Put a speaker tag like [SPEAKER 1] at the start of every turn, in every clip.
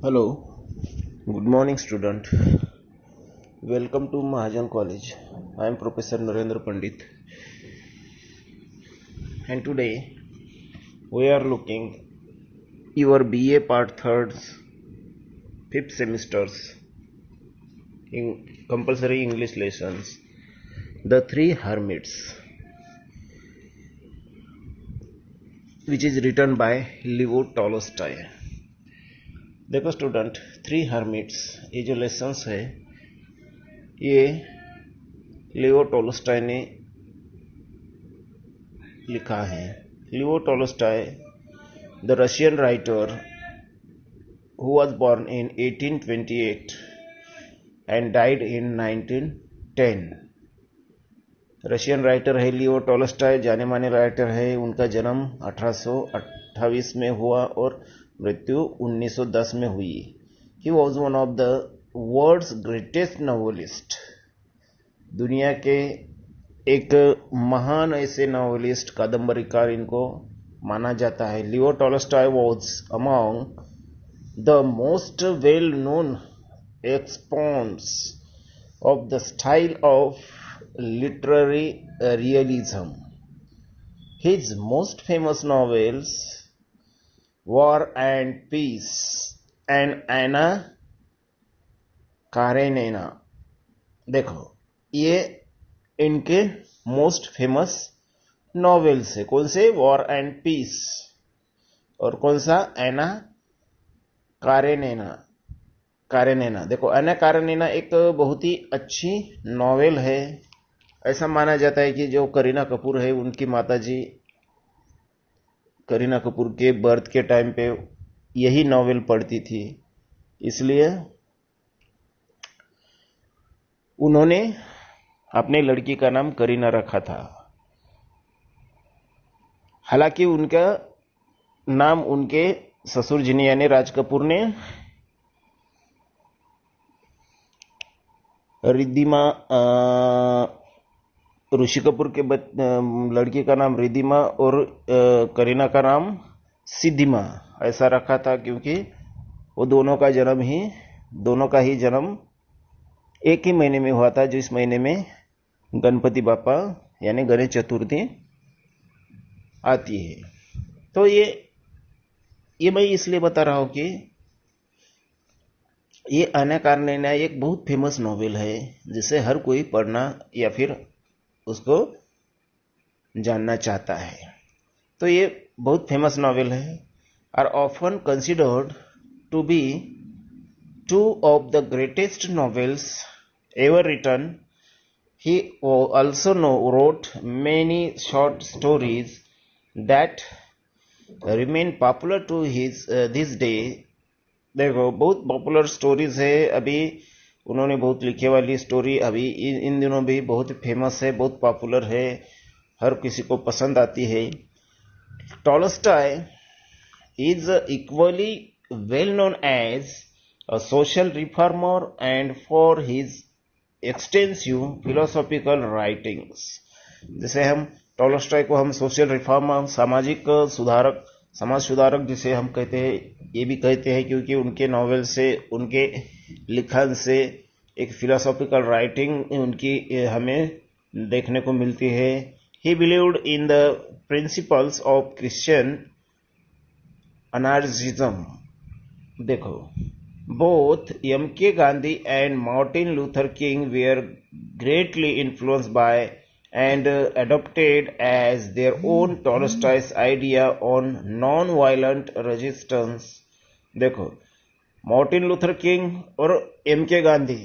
[SPEAKER 1] Hello, good morning, student. Welcome to Mahajan College. I am Professor Narendra Pandit, and today we are looking your BA Part 3rd, 5th semesters in compulsory English lessons. The Three Hermits, which is written by Leo Tolstoy. देखो student, three hermits ये जो lessons है ये लियो Tolstoy ने लिखा है. लियो Tolstoy, the Russian writer who was born in 1828 and died in 1910. Russian writer है लियो Tolstoy, जाने माने राइटर है. उनका जन्म 1828 में हुआ और मृत्यु 1910 में हुई. He was one of the world's greatest novelist. दुनिया के एक महान ऐसे नॉवेलिस्ट, कादम्बरीकार इनको माना जाता है. लियो Tolstoy was among the most well-known exponents of the style of literary realism. His most famous novels, War and Peace and Anna Karenina. देखो, ये इनके मोस्ट फेमस नॉवेल्स है. कौन से? War and peace. और कौन सा? एना कारेनेना. देखो, एना कारेनेना एक बहुत ही अच्छी नॉवेल है. ऐसा माना जाता है कि जो करीना कपूर है, उनकी माताजी करीना कपूर के बर्थ के टाइम पे यही नॉवेल पढ़ती थी, इसलिए उन्होंने अपने लड़की का नाम करीना रखा था. हालांकि उनका नाम उनके ससुर जी ने यानी राज कपूर ने रिद्धिमा, ऋषि कपूर के लड़की का नाम रिद्धिमा और करीना का नाम सिद्धिमा ऐसा रखा था, क्योंकि वो दोनों का ही जन्म एक ही महीने में हुआ था, जिस महीने में गणपति बापा यानी गणेश चतुर्थी आती है. तो ये मैं इसलिए बता रहा हूं कि ये एना कारेनिना एक बहुत फेमस नॉवेल है, जिसे हर कोई पढ़ना या फिर उसको जानना चाहता है. तो ये बहुत फेमस नॉवेल है, are often considered to be two of the greatest novels ever written. He also wrote many short stories that remain popular to this day. देखो, बहुत पॉपुलर स्टोरीज है. अभी उन्होंने बहुत लिखे वाली स्टोरी अभी इन दिनों भी बहुत फेमस है, बहुत पॉपुलर है, हर किसी को पसंद आती है. Tolstoy is equally well known as a social reformer and for his extensive philosophical writings. जैसे हम टॉल्स्टॉय को हम सोशल रिफॉर्मर, समाज सुधारक जिसे हम कहते हैं, ये भी कहते हैं क्योंकि उनके नॉवेल से, उनके लिखन से एक फिलोसॉफिकल राइटिंग उनकी हमें देखने को मिलती है. He believed in the principles of Christian anarchism. देखो, both M.K. Gandhi and Martin Luther King were greatly influenced by and adopted as their own Tolstoy's idea on non-violent resistance. देखो, Martin Luther King और M.K. Gandhi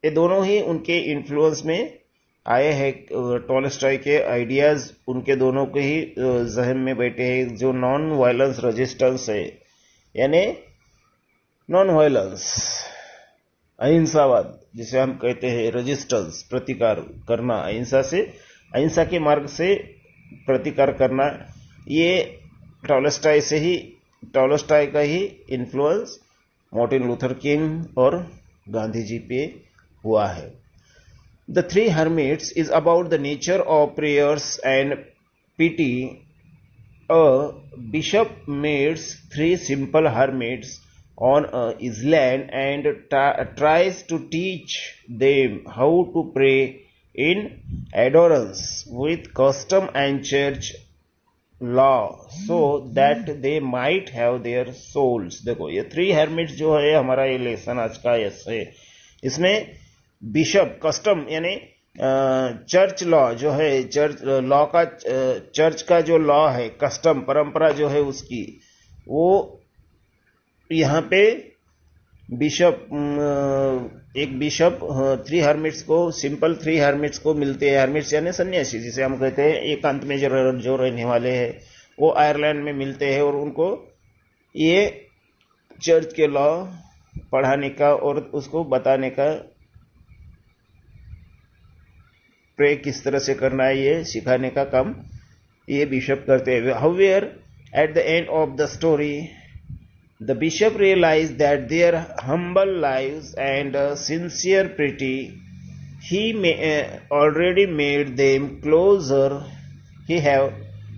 [SPEAKER 1] ये दोनों ही उनके influence में आए हैं. Tolstoy के आइडियाज उनके दोनों के ही जहन में बैठे हैं. जो नॉन वायलेंस रेजिस्टेंस है, यानी नॉन वायलेंस, अहिंसावाद जिसे हम कहते हैं, रेजिस्टेंस प्रतिकार करना, अहिंसा के मार्ग से प्रतिकार करना, ये टॉल्स्टॉय का ही इन्फ्लुएंस मार्टिन लूथर किंग और गांधी जी पे हुआ है. The three hermits is about the nature of prayers and pity. A bishop meets three simple hermits on a island and tries to teach them how to pray in adherence with custom and church law so that they might have their souls। देखो ये three hermits जो है हमारा ये lesson आज का है, इसमें बिशप कस्टम यानी चर्च लॉ जो है, चर्च लॉ का चर्च का जो लॉ है, कस्टम परंपरा जो है उसकी, वो यहाँ पे बिशप एक बिशप थ्री हर्मिट्स को, सिंपल थ्री हर्मिट्स को मिलते हैं। हर्मिट्स यानी सन्यासी जिसे हम कहते हैं, एकांत में जो रहने वाले हैं, वो आयरलैंड में मिलते हैं और उनको ये चर्च के लॉ पढ़ाने का और उसको बताने का, प्रे किस तरह से करना है ये सिखाने का काम ये बिशप करते हैं। However at the end of the story the bishop realized that their humble lives and sincere piety already made them closer.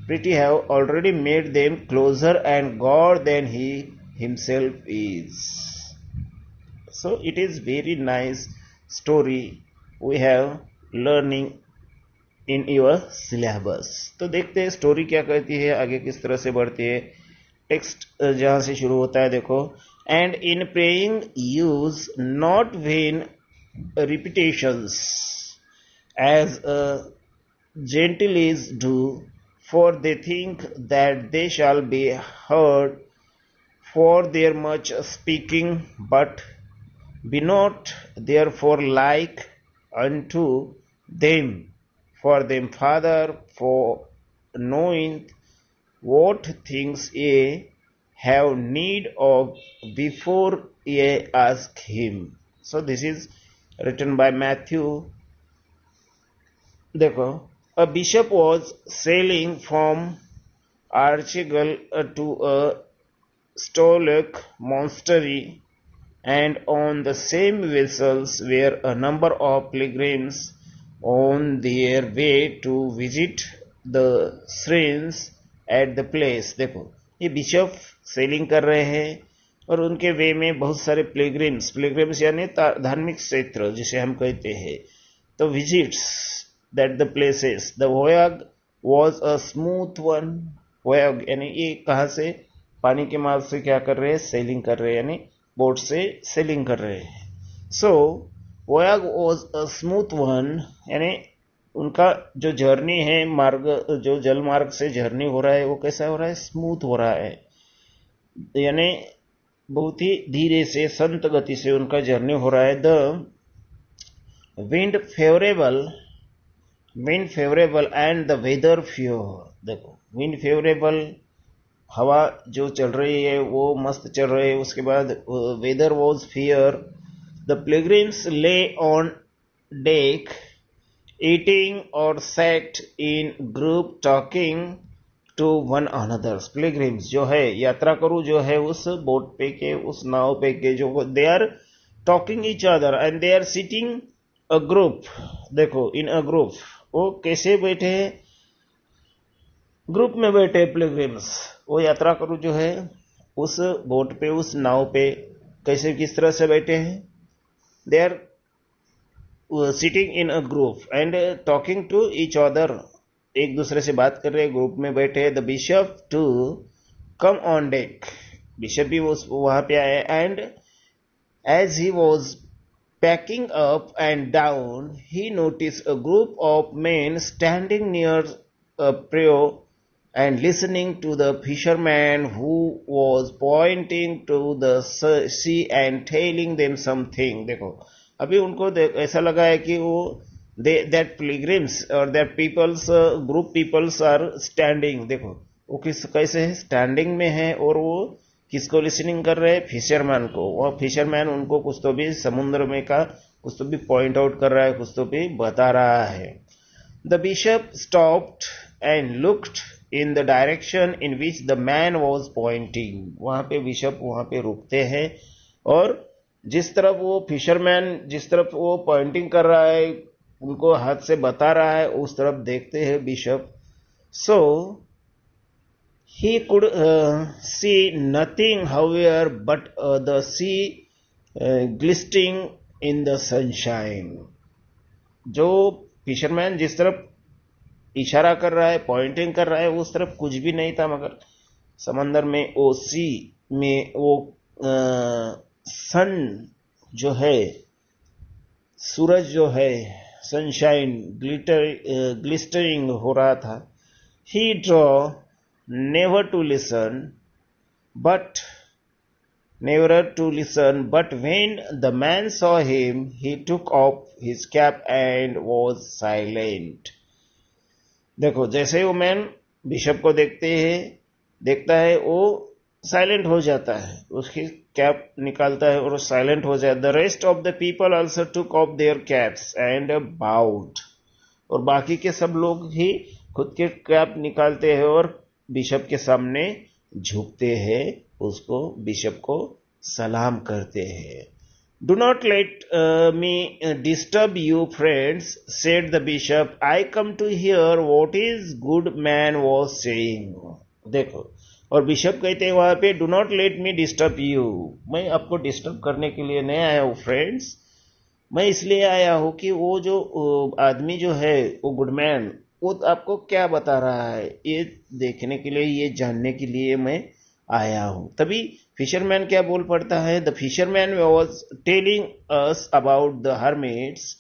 [SPEAKER 1] Pretty have already made them closer and God than he himself is. So it is very nice story we have learning in your syllabus. तो देखते हैं story क्या कहती है, आगे किस तरह से बढ़ती है। टेक्स्ट जहां से शुरू होता है देखो, and in praying use not vain repetitions as Gentiles do, for they think that they shall be heard for their much speaking, but be not therefore like unto them, for them Father, for knowing what things ye have need of before ye ask him. So this is written by Matthew. देखो, a bishop was sailing from Archegall to a Stoic monastery, and on the same vessels were a number of pilgrims on their way to visit the shrines at the place. देखो ये bishop selling कर रहे हैं और उनके वे में बहुत सारे प्लेग्रिम्स यानी धार्मिक क्षेत्र जिसे हम कहते हैं, तो visits that the places. The voyage was a smooth one. Voyage यानी ये कहां से, पानी के मार्ग से क्या कर रहे हैं, सेलिंग कर रहे हैं, यानी बोट से सेलिंग कर रहे हैं। सो वोयाग वाज अ स्मूथ वन, यानी उनका जो जर्नी है, मार्ग जो जल मार्ग से जर्नी हो रहा है वो कैसा हो रहा है, स्मूथ हो रहा है, यानी बहुत ही धीरे से संत गति से उनका जर्नी हो रहा है। The wind favourable and the weather fair. देखो विंड फेवरेबल, हवा जो चल रही है वो मस्त चल रही है। उसके बाद weather was fair. The pilgrims lay on deck eating or sat in group talking to one another. Pilgrims जो है, यात्रा करू जो है उस बोट पे के, उस नाव पे के, जो they are talking each other and they are sitting a group। देखो in a group, वो कैसे बैठे हैं, ग्रुप में बैठे पिलग्रिम्स। वो यात्रा करू जो है उस बोट पे, उस नाव पे कैसे, किस तरह से बैठे हैं, they are sitting in a group and talking to each other, एक दूसरे से बात कर रहे हैं, ग्रुप में बैठे। The bishop too come on deck, bishop भी वहां पे आए। And as he was pacing up and down, he notice a group of men standing near a prow and listening to the fisherman who was pointing to the sea and telling them something. देखो अभी उनको ऐसा लगा है कि वो that pilgrims और that peoples, group peoples are standing. देखो वो कैसे है, स्टैंडिंग में है, और वो किसको लिसनिंग कर रहे हैं, फिशरमैन को। वह फिशरमैन उनको कुछ तो भी समुद्र में का कुछ तो भी पॉइंट आउट कर रहा है, कुछ तो भी बता रहा है। The bishop stopped and looked in the direction in which the man was pointing. वहां पे बिशप वहां पे रुकते हैं और जिस तरफ वो फिशरमैन, जिस तरफ वो पॉइंटिंग कर रहा है, उनको हाथ से बता रहा है, उस तरफ देखते हैं bishop. So He could see nothing, however, but the sea glistening in the sunshine. जो फिशरमैन जिस तरफ इशारा कर रहा है, पॉइंटिंग कर रहा है, उस तरफ कुछ भी नहीं था, मगर समंदर में वो सी में वो सन जो है, सूरज जो है, सनशाइन ग्लिस्टरिंग हो रहा था. He draw never to listen, but when the man saw him, he took off his cap and was silent. देखो, जैसे ही वो मैन बिशप को देखता है, वो साइलेंट हो जाता है, उसकी कैप निकालता है और साइलेंट हो जाता है. The rest of the people also took of their caps and bowed. और बाकी के सब लोग ही खुद के कैप निकालते हैं और बिशप के सामने झुकते हैं, उसको बिशप को सलाम करते हैं. Do not let me disturb you, friends, said the bishop. I come to hear what his good man was saying. देखो, और बिशप कहते हैं वहां पे, do not let me disturb you. मैं आपको डिस्टर्ब करने के लिए नहीं आया हूं फ्रेंड्स, मैं इसलिए आया हूं कि वो जो आदमी जो है, वो गुडमैन, वो आपको क्या बता रहा है, ये देखने के लिए, ये जानने के लिए मैं आया हूं. तभी फिशरमैन क्या बोल पड़ता है. The fisherman was telling us about the hermits,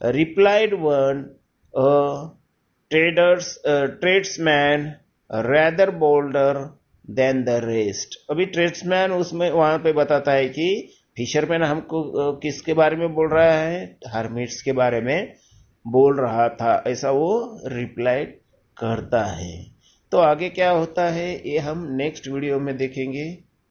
[SPEAKER 1] replied one tradesman rather bolder than the rest. अभी ट्रेड्समैन उसमें वहां पे बताता है कि फिशरमैन हमको किसके बारे में बोल रहा है, हर्मिट्स के बारे में बोल रहा था, ऐसा वो रिप्लाई करता है. तो आगे क्या होता है ये हम नेक्स्ट वीडियो में देखेंगे.